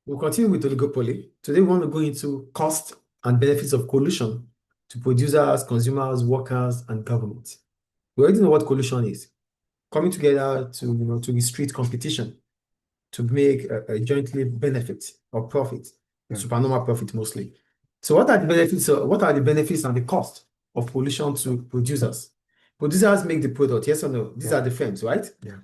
We'll continue with oligopoly. Today, we want to go into cost and benefits of collusion to producers, consumers, workers, and government. We already know what collusion is. Coming together to restrict competition, to make a jointly benefit or profit, supernormal profit mostly. So what are the benefits? What are the benefits and the cost of collusion to producers? Producers make the product, yes or no? These are the firms, right? Yeah.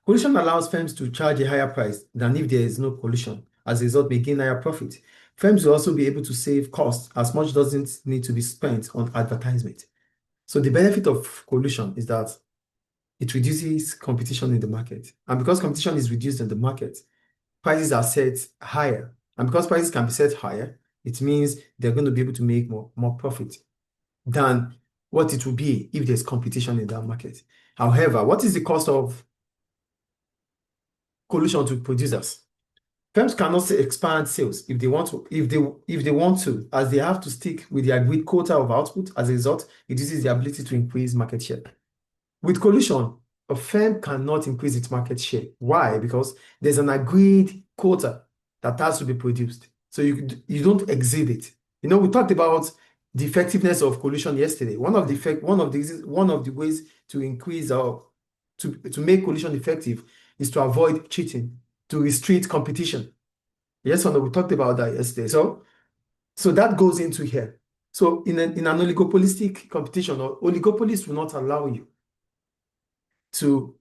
Collusion allows firms to charge a higher price than if there is no collusion. As a result, may gain higher profit. Firms will also be able to save costs as much doesn't need to be spent on advertisement. So the benefit of collusion is that it reduces competition in the market. And because competition is reduced in the market, prices are set higher. And because prices can be set higher, it means they're going to be able to make more profit than what it would be if there's competition in that market. However, what is the cost of collusion to producers? Firms cannot expand sales if they want to, as they have to stick with the agreed quota of output. As a result, it reduces the ability to increase market share. With collusion, a firm cannot increase its market share. Why? Because there's an agreed quota that has to be produced. So you don't exceed it. We talked about the effectiveness of collusion yesterday. One of the ways to increase or to make collusion effective is to avoid cheating, to restrict competition. Yes or no? We talked about that yesterday. So that goes into here. So in an oligopolistic competition, or oligopolists will not allow you to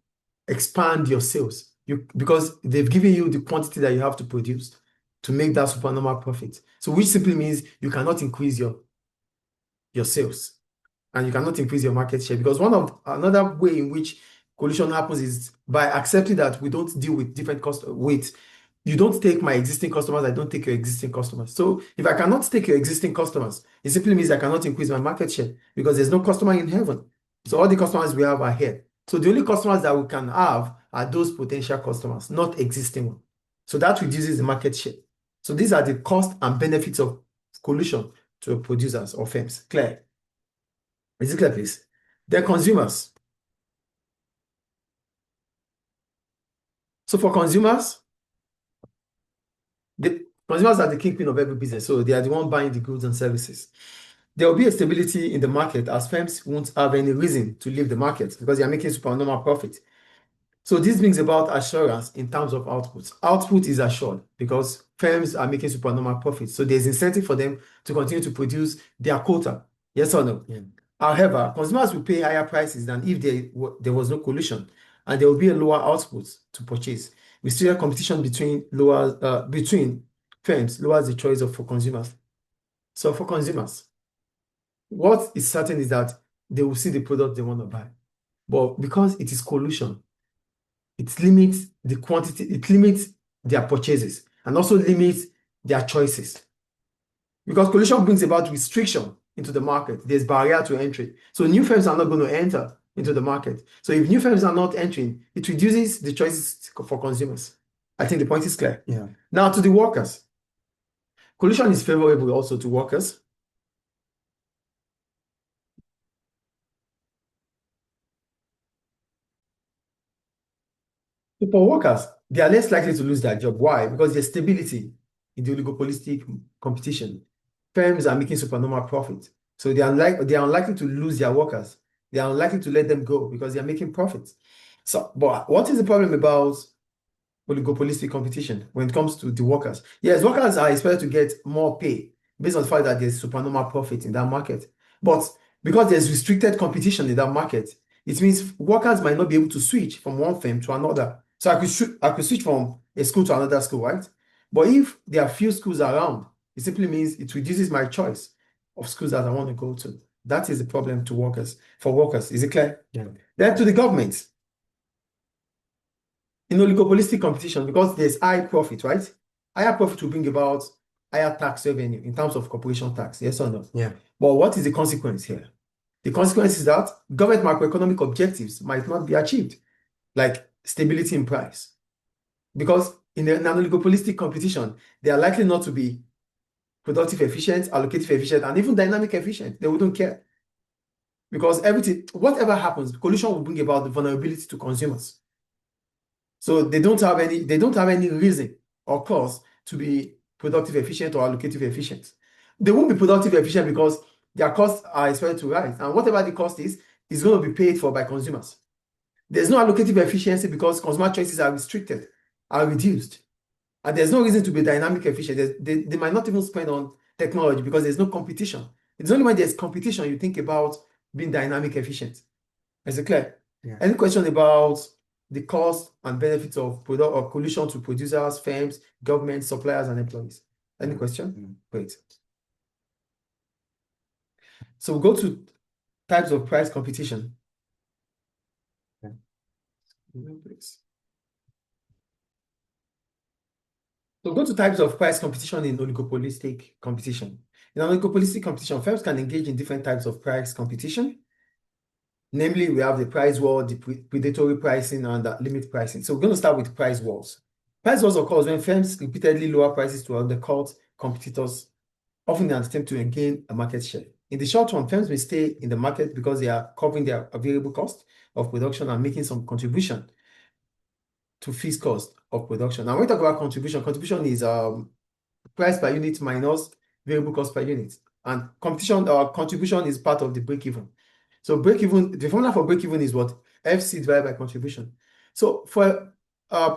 expand your sales because they've given you the quantity that you have to produce to make that supernormal profit. So which simply means you cannot increase your sales and you cannot increase your market share, because another way in which collusion happens is by accepting that we don't deal with different customers. You don't take my existing customers, I don't take your existing customers. So if I cannot take your existing customers, it simply means I cannot increase my market share because there's no customer in heaven. So all the customers we have are here. So the only customers that we can have are those potential customers, not existing ones. So that reduces the market share. So these are the cost and benefits of collusion to producers or firms. Clear? Is it clear, please? Then consumers. So for consumers, the consumers are the kingpin of every business. So they are the one buying the goods and services. There will be a stability in the market as firms won't have any reason to leave the market because they are making supernormal profit. So this brings about assurance in terms of output. Output is assured because firms are making supernormal profits. So there's incentive for them to continue to produce their quota. Yes or no? Yeah. However, consumers will pay higher prices than if there was no collusion, and there will be a lower output to purchase. Restricted competition between firms lowers the choice for consumers. So for consumers, what is certain is that they will see the product they want to buy. But because it is collusion, it limits the quantity, it limits their purchases, and also limits their choices. Because collusion brings about restriction into the market. There's barrier to entry. So new firms are not going to enter into the market. So if new firms are not entering, it reduces the choices for consumers. I think the point is clear. Yeah. Now to the workers. Collusion is favorable also to workers. For workers, they are less likely to lose their job. Why? Because there's stability in the oligopolistic competition. Firms are making supernormal profit. So they are unlikely to lose their workers. They are unlikely to let them go because they are making profits. So, but what is the problem about oligopolistic competition when it comes to the workers? Yes, workers are expected to get more pay based on the fact that there's supernormal profit in that market. But because there's restricted competition in that market, it means workers might not be able to switch from one firm to another. So I could switch from a school to another school, right? But if there are few schools around, it simply means it reduces my choice of schools that I want to go to. That is the problem for workers. Is it clear? Yeah. Then to the government. In oligopolistic competition, because there's high profit, right? Higher profit will bring about higher tax revenue in terms of corporation tax, yes or no? Yeah. But what is the consequence here? The consequence is that government macroeconomic objectives might not be achieved, like stability in price. Because in an oligopolistic competition, they are likely not to be productive efficient, allocative efficient, and even dynamic efficient. They wouldn't care. Because whatever happens, collusion will bring about the vulnerability to consumers. So they don't have any reason or cause to be productive efficient or allocative efficient. They won't be productive efficient because their costs are expected to rise, and whatever the cost is going to be paid for by consumers. There's no allocative efficiency because consumer choices are restricted, are reduced. And there's no reason to be dynamic efficient. They might not even spend on technology because there's no competition. It's only when there's competition you think about being dynamic efficient. Is it clear? Yeah. Any question about the cost and benefits of product or collusion to producers, firms, government, suppliers, and employees? Any question? Great. So we'll go to types of price competition. Okay. So go to types of price competition in oligopolistic competition. In an oligopolistic competition, firms can engage in different types of price competition. Namely, we have the price war, the predatory pricing, and the limit pricing. So we're going to start with price wars. Price wars occurs when firms repeatedly lower prices to undercut competitors, often in an attempt to gain a market share. In the short run, firms may stay in the market because they are covering their variable cost of production and making some contribution to fixed cost of production. Now, when we talk about contribution is price per unit minus variable cost per unit. And contribution is part of the break-even. So break-even, the formula for break-even is what? FC divided by contribution. So for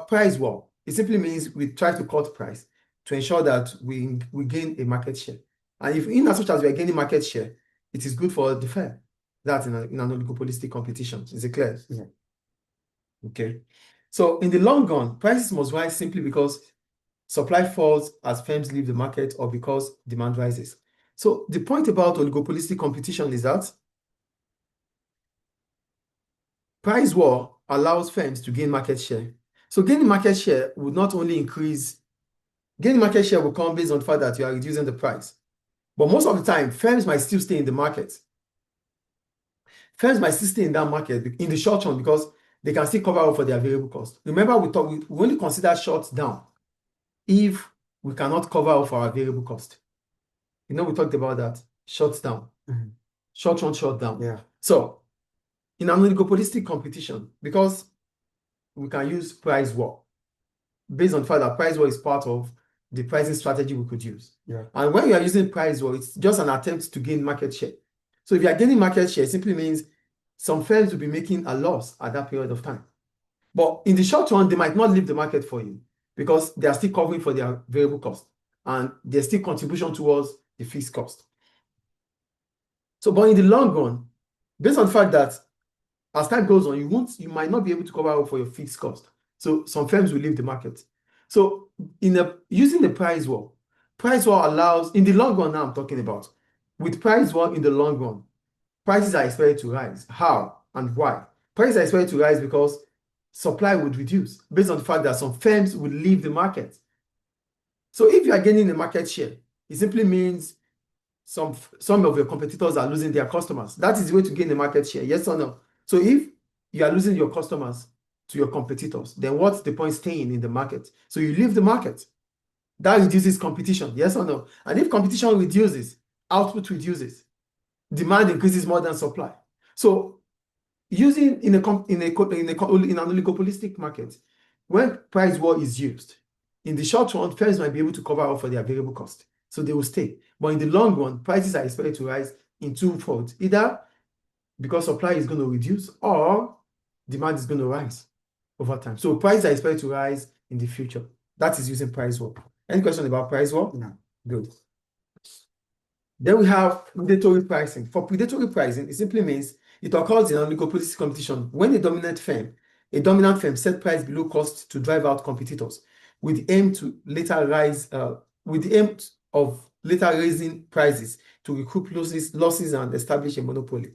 price war, it simply means we try to cut price to ensure that we gain a market share. And if in as much as we are gaining market share, it is good for the firm. That's in an oligopolistic competition. Is it clear? Yeah. Okay. So in the long run, prices must rise simply because supply falls as firms leave the market or because demand rises. So the point about oligopolistic competition is that price war allows firms to gain market share. So gaining market share would not only increase, gaining market share will come based on the fact that you are reducing the price. But most of the time, firms might still stay in the market. Firms might still stay in that market in the short run because they can still cover up for their variable cost. Remember, we only consider short down if we cannot cover up for our variable cost. We talked about that. Short down. Mm-hmm. Short run, short down. Yeah. So in an oligopolistic competition, because we can use price war, based on the fact that price war is part of the pricing strategy we could use. Yeah. And when you are using price war, it's just an attempt to gain market share. So if you are gaining market share, it simply means some firms will be making a loss at that period of time. But in the short run, they might not leave the market for you because they are still covering for their variable cost and there's still contribution towards the fixed cost. So, but in the long run, based on the fact that as time goes on, you might not be able to cover up for your fixed cost. So some firms will leave the market. So using the price war allows, in the long run now I'm talking about, with price war in the long run, prices are expected to rise. How and why? Prices are expected to rise because supply would reduce based on the fact that some firms would leave the market. So if you are gaining a market share, it simply means some of your competitors are losing their customers. That is the way to gain a market share, yes or no? So if you are losing your customers to your competitors, then what's the point staying in the market? So you leave the market. That reduces competition, yes or no? And if competition reduces, output reduces. Demand increases more than supply. So using in an oligopolistic market, when price war is used, in the short run, firms might be able to cover up for their variable cost. So they will stay. But in the long run, prices are expected to rise in two folds. Either because supply is going to reduce or demand is going to rise over time. So prices are expected to rise in the future. That is using price war. Any question about price war? No. Good. Then we have predatory pricing. For predatory pricing, it simply means it occurs in an oligopolistic competition when a dominant firm set price below cost to drive out competitors with the aim of later raising prices to recoup losses and establish a monopoly.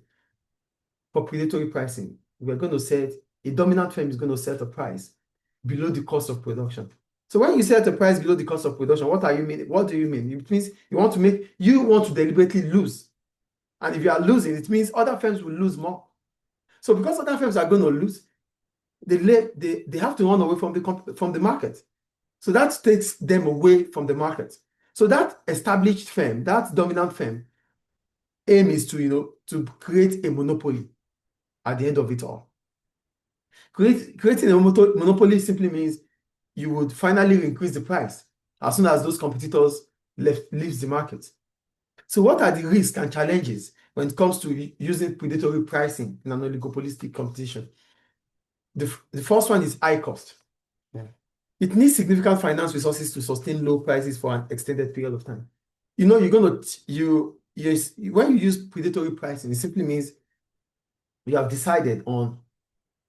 For predatory pricing, we're going to set a dominant firm is going to set a price below the cost of production. So when you set a price below the cost of production, what do you mean? It means you want to deliberately lose. And if you are losing, it means other firms will lose more. So because other firms are going to lose, they have to run away from the market. So that takes them away from the market. So that established firm, that dominant firm, aim is to create a monopoly at the end of it all. Creating a monopoly simply means you would finally increase the price as soon as those competitors leaves the market. So what are the risks and challenges when it comes to using predatory pricing in an oligopolistic competition? The first one is high cost. Yeah. It needs significant finance resources to sustain low prices for an extended period of time. You know, when you use predatory pricing, it simply means you have decided on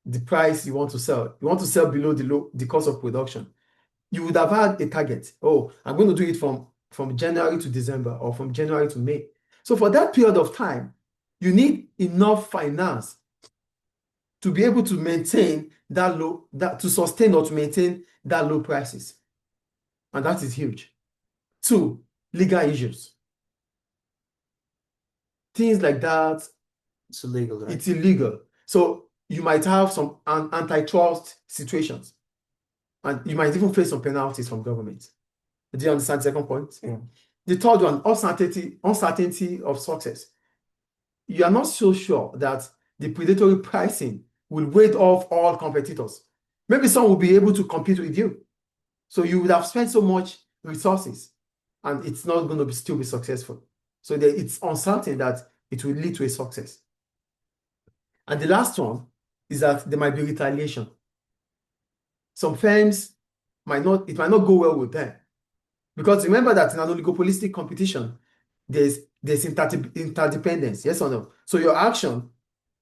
the price you want to sell. You want to sell below the cost of production. You would have had a target. Oh, I'm going to do it from January to December or from January to May. So for that period of time, you need enough finance to be able to maintain to sustain or to maintain that low prices. And that is huge. 2, legal issues. Things like that. It's illegal, right? It's illegal. So you might have some antitrust situations. And you might even face some penalties from government. Do you understand the second point? Yeah. The third one, uncertainty of success. You are not so sure that the predatory pricing will ward off all competitors. Maybe some will be able to compete with you. So you would have spent so much resources and it's not going to still be successful. So it's uncertain that it will lead to a success. And the last one is that there might be retaliation. Some firms it might not go well with them. Because remember that in an oligopolistic competition, there's interdependence, yes or no? So your action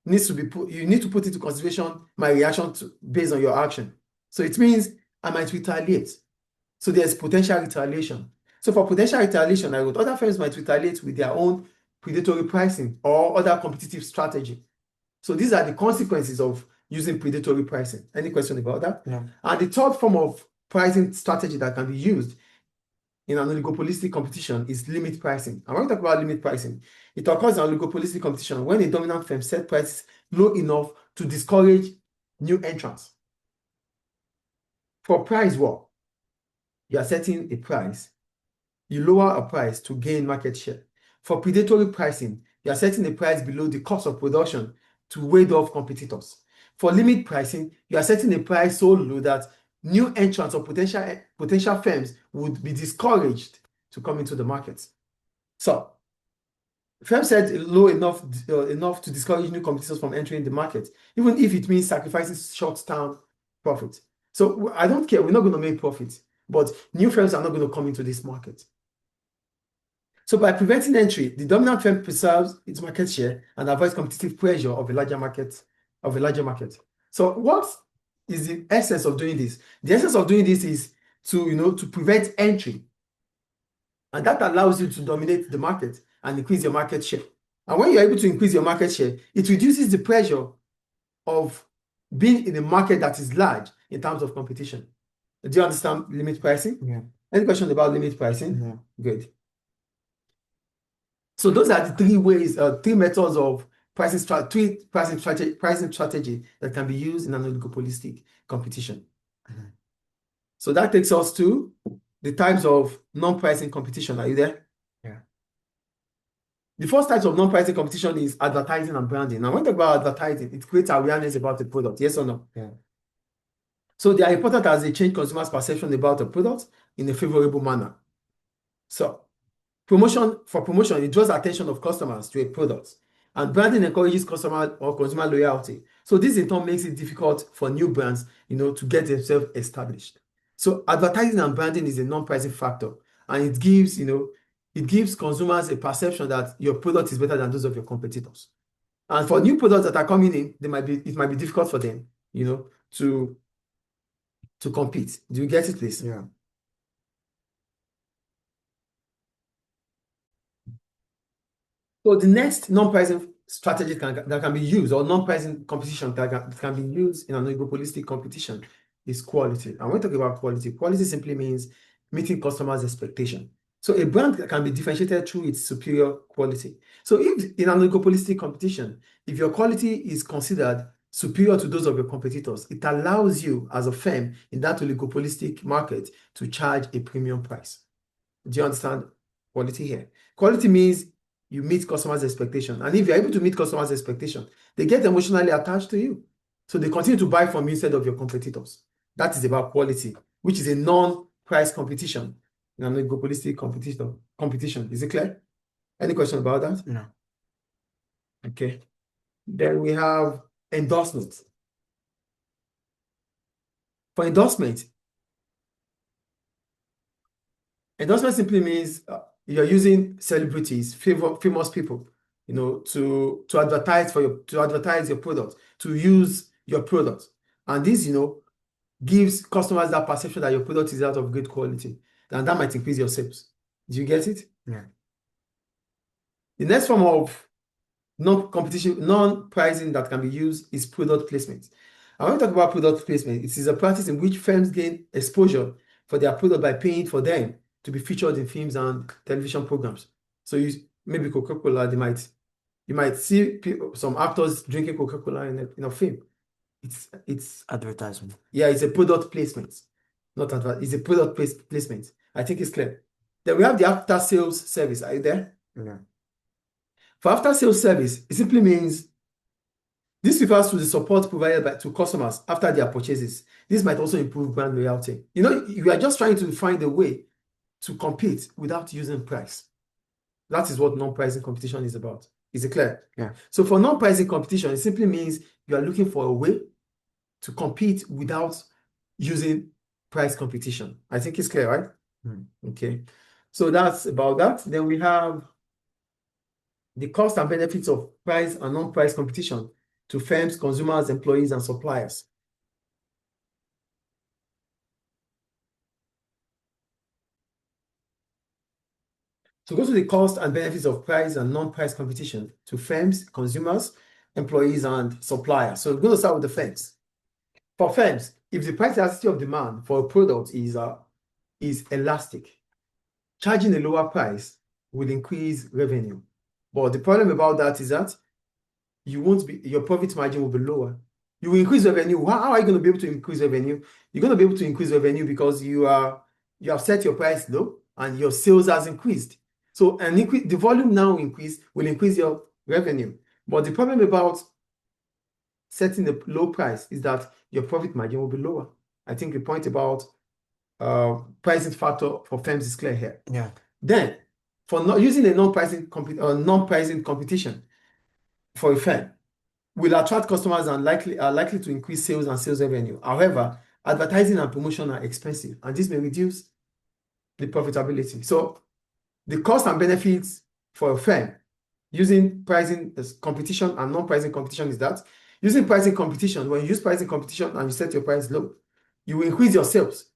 needs to be you need to put into consideration my reaction based on your action. So it means I might retaliate. So there's potential retaliation. So for potential retaliation, I wrote other firms might retaliate with their own predatory pricing or other competitive strategy. So these are the consequences of using predatory pricing. Any question about that? No. And the third form of pricing strategy that can be used in an oligopolistic competition is limit pricing. And when we talk about limit pricing, it occurs in oligopolistic competition when a dominant firm set prices low enough to discourage new entrants. For price war, you are setting a price, you lower a price to gain market share. For predatory pricing, you are setting a price below the cost of production to ward off competitors. For limit pricing, you are setting a price so low that new entrants or potential firms would be discouraged to come into the market. So, firms set low enough to discourage new competitors from entering the market, even if it means sacrificing short-term profit. So I don't care, we're not going to make profit, but new firms are not going to come into this market. So by preventing entry, the dominant firm preserves its market share and avoids competitive pressure of a larger market. So what is the essence of doing this? The essence of doing this is to prevent entry. And that allows you to dominate the market and increase your market share. And when you're able to increase your market share, it reduces the pressure of being in a market that is large in terms of competition. Do you understand limit pricing? Yeah. Any question about limit pricing? Yeah. Good. So those are the three methods of pricing strategy that can be used in an oligopolistic competition. So that takes us to the types of non-pricing competition. Are you there? Yeah. The first type of non-pricing competition is advertising and branding. Now, when we talk about advertising, it creates awareness about the product, yes or no? Yeah. So they are important as they change consumers' perception about a product in a favorable manner. So for promotion, it draws attention of customers to a product, and branding encourages consumer loyalty. So this in turn makes it difficult for new brands, to get themselves established. So advertising and branding is a non-pricing factor, and it gives consumers a perception that your product is better than those of your competitors. And for new products that are coming in, it might be difficult for them, to compete. Do you get it, please? Yeah. So the next non-pricing strategy that can be used, or non-pricing competition that can be used in an oligopolistic competition, is quality. And when we talk about quality simply means meeting customers' expectation. So a brand can be differentiated through its superior quality. So if in an oligopolistic competition, if your quality is considered superior to those of your competitors, it allows you as a firm in that oligopolistic market to charge a premium price. Do you understand quality here? Quality means you meet customers' expectation. And if you're able to meet customers' expectation, they get emotionally attached to you. So they continue to buy from you instead of your competitors. That is about quality, which is a non-price competition. in an oligopolistic competition. Is it clear? Any question about that? No. Okay. Then we have endorsement. For endorsement simply means you're using celebrities, famous people, to advertise your product, to use your product. And this, gives customers that perception that your product is out of great quality. And that might increase your sales. Do you get it? Yeah. The next form of non-pricing that can be used is product placement. And when we talk about product placement, it is a practice in which firms gain exposure for their product by paying for them to be featured in films and television programs. So maybe Coca-Cola, you might see some actors drinking Coca-Cola in a film. It's advertisement. Yeah, it's a product placement, not advert. It's a product placement. I think it's clear. Then we have the after sales service. Are you there? Yeah. For after sales service, it simply means this refers to the support provided to customers after their purchases. This might also improve brand loyalty. You are just trying to find a way to compete without using price. That is what non-pricing competition is about. Is it clear? Yeah. So for non-pricing competition, it simply means you are looking for a way to compete without using price competition. I think it's clear, right? Okay. So that's about that. Then we have the cost and benefits of price and non-price competition to firms, consumers, employees, and suppliers. So go to the cost and benefits of price and non-price competition to firms, consumers, employees, and suppliers. So we're going to start with the firms. For firms, if the price elasticity of demand for a product is elastic, charging a lower price will increase revenue. But the problem about that is that your profit margin will be lower. You will increase revenue. How are you going to be able to increase revenue? You're going to be able to increase revenue because you have set your price low and your sales has increased. So the volume now will increase your revenue. But the problem about setting a low price is that your profit margin will be lower. I think the point about pricing factor for firms is clear here. Yeah. Then, for not using a non-pricing competition for a firm, will attract customers and are likely to increase sales and sales revenue. However, advertising and promotion are expensive, and this may reduce the profitability. So, the cost and benefits for a firm using pricing competition and non-pricing competition is that using pricing competition, when you use pricing competition and you set your price low, you will increase your sales.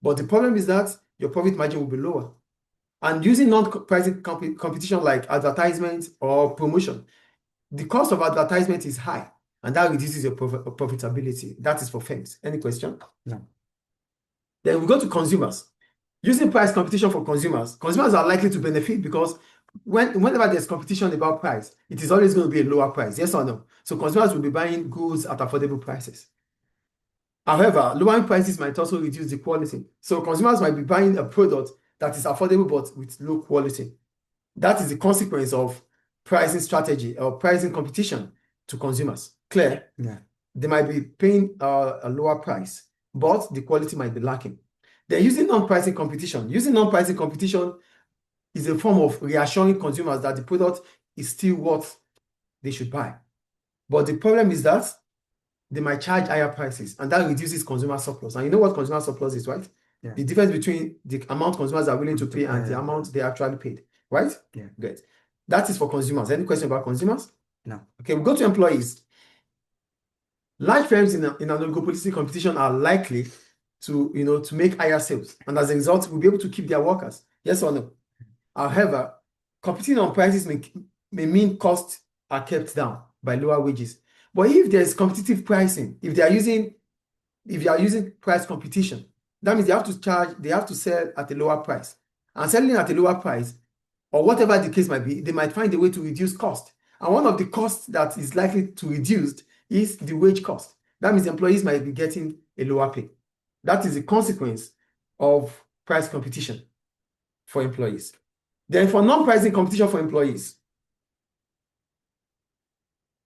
But the problem is that your profit margin will be lower. And using non-pricing competition like advertisement or promotion, the cost of advertisement is high, and that reduces your profitability. That is for firms. Any question? No. Then we go to consumers. Using price competition for consumers are likely to benefit because whenever there's competition about price, it is always going to be a lower price, yes or no? So consumers will be buying goods at affordable prices. However, lowering prices might also reduce the quality. So consumers might be buying a product that is affordable but with low quality. That is the consequence of pricing strategy or pricing competition to consumers. Clear? Yeah. They might be paying a lower price, but the quality might be lacking. They're using non-pricing competition. Using non-pricing competition is a form of reassuring consumers that the product is still what they should buy. But the problem is that they might charge higher prices, and that reduces consumer surplus. And you know what consumer surplus is, right? Yeah. The difference between the amount consumers are willing to pay and the amount they actually paid, right? Yeah. Good. That is for consumers. Any question about consumers? No. Okay, we go to employees. Large firms in an oligopolistic competition are likely to make higher sales, and as a result, will be able to keep their workers. Yes or no? However, competing on prices may mean costs are kept down by lower wages. But if there's competitive pricing, if you are using price competition, that means they have to sell at a lower price. And selling at a lower price, or whatever the case might be, they might find a way to reduce cost. And one of the costs that is likely to reduce is the wage cost. That means employees might be getting a lower pay. That is the consequence of price competition for employees. Then for non-pricing competition for employees,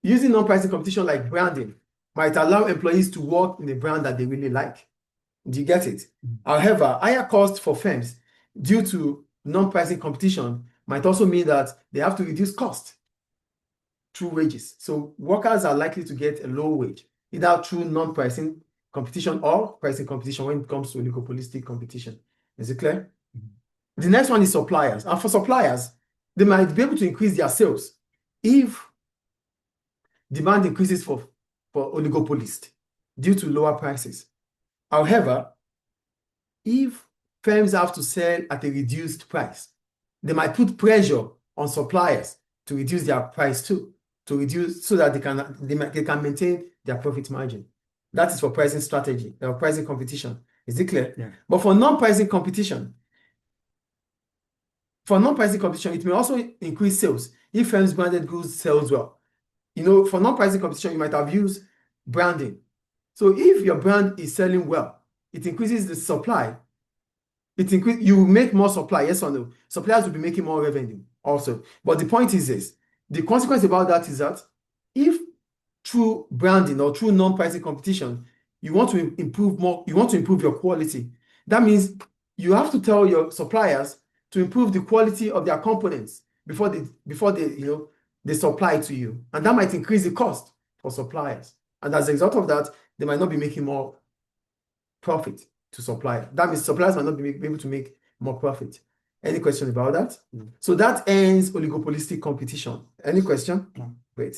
using non-pricing competition like branding might allow employees to work in a brand that they really like. Do you get it? However, higher costs for firms due to non-pricing competition might also mean that they have to reduce cost through wages. So workers are likely to get a low wage, either through non-pricing competition or pricing competition when it comes to oligopolistic competition. Is it clear? The next one is suppliers. And for suppliers, they might be able to increase their sales if demand increases for oligopolists due to lower prices. However, if firms have to sell at a reduced price, they might put pressure on suppliers to reduce their price too, to reduce so that they can maintain their profit margin. That is for pricing strategy or pricing competition. Is it clear? Yeah. But for non-pricing competition, it may also increase sales if firms' branded goods sells well. For non-pricing competition, you might have used branding. So if your brand is selling well, it increases the supply. You will make more supply, yes or no? Suppliers will be making more revenue also. But the point is this, the consequence about that is that if through branding or through non-pricing competition, you want to improve your quality, that means you have to tell your suppliers to improve the quality of their components before they supply to you. And that might increase the cost for suppliers. And as a result of that, they might not be making more profit to supply. That means suppliers might not be able to make more profit. Any question about that? No. So that ends oligopolistic competition. Any question? No. Great.